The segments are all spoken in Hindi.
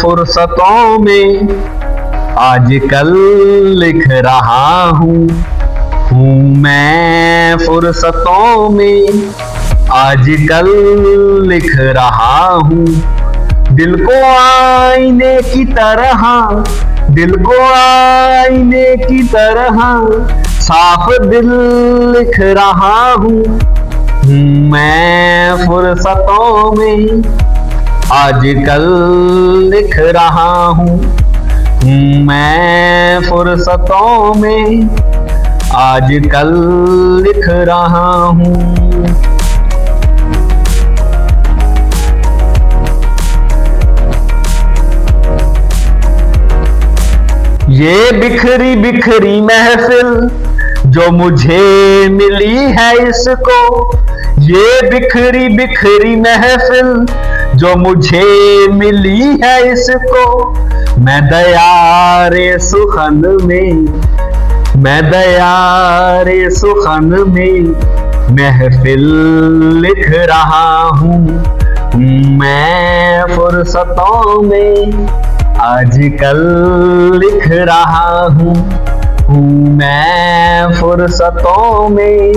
फुर्सतों में आजकल लिख रहा हूँ मैं फुर्सतों में आजकल लिख रहा हूँ। दिल को आईने की तरह, दिल को आईने की तरह साफ दिल लिख रहा हूँ मैं फुर्सतों में आजकल लिख रहा हूँ मैं फुर्सतों में आजकल लिख रहा हूँ। ये बिखरी बिखरी महफिल जो मुझे मिली है इसको, ये बिखरी बिखरी महफिल जो मुझे मिली है इसको, मैं दयारे सुखन में, मैं दयारे सुखन में महफिल लिख रहा हूँ मैं फुर्सतों में आजकल लिख रहा हूँ मैं फुर्सतों में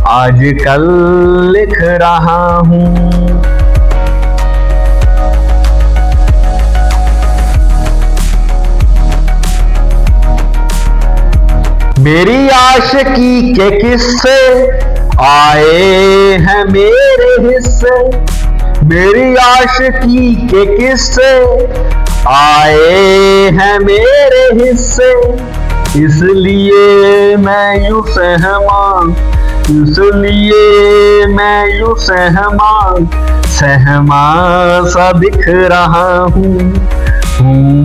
आजकल लिख रहा हूँ। मेरी आशिकी के किस्से आए हैं मेरे हिस्से, मेरी आशिकी के किस्से आए हैं मेरे हिस्से, इसलिए मैं यूं सहमा, इसलिए मैं यूं सहमा सहमा सा दिख रहा हूँ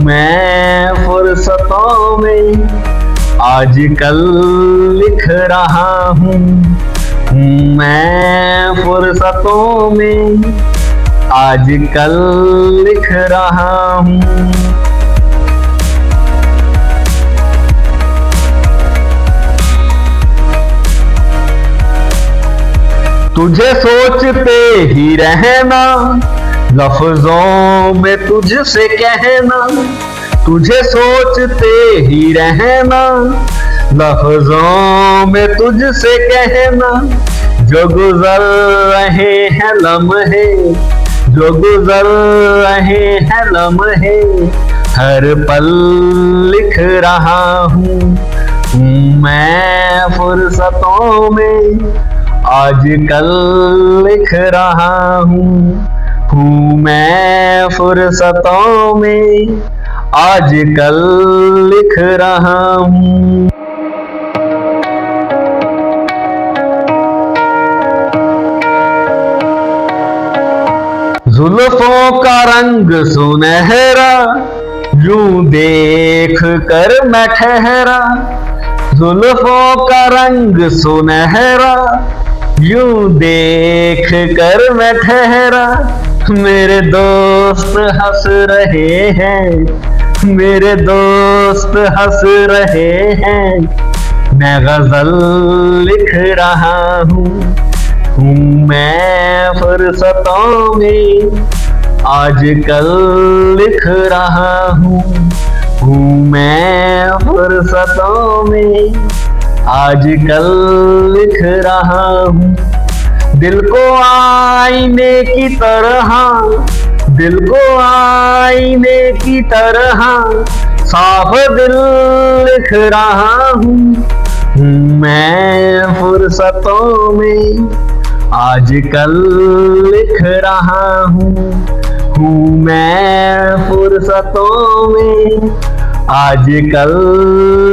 मैं फुर्सतों में आजकल लिख रहा हूँ मैं फुर्सतों में आजकल लिख रहा हूँ। तुझे सोचते ही रहना, लफ्जों में तुझसे कहना, तुझे सोचते ही रहना, लफ्जों में तुझसे कहना, जो गुजर रहे हैं लम्हे, जो गुजर रहे हैं लम्हे, हर पल लिख रहा हूँ मैं फुर्सतों में आजकल लिख रहा हूँ मैं फुर्सतों में आजकल लिख रहा हूँ। जुल्फों का रंग सुनहरा यूं देख कर मैं ठहरा, जुल्फों का रंग सुनहरा यूं देख कर मैं ठहरा, मेरे दोस्त हंस रहे हैं, मेरे दोस्त हंस रहे हैं, मैं गजल लिख रहा हूँ मैं फुर्सतों में आजकल लिख रहा हूँ मैं फुर्सतों में आजकल लिख रहा हूँ। दिल को आईने की तरह, दिल को आईने की तरह साफ दिल लिख रहा हूँ मैं फुर्सतों में आजकल लिख रहा हूँ मैं फुर्सतों में आजकल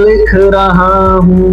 लिख रहा हूँ।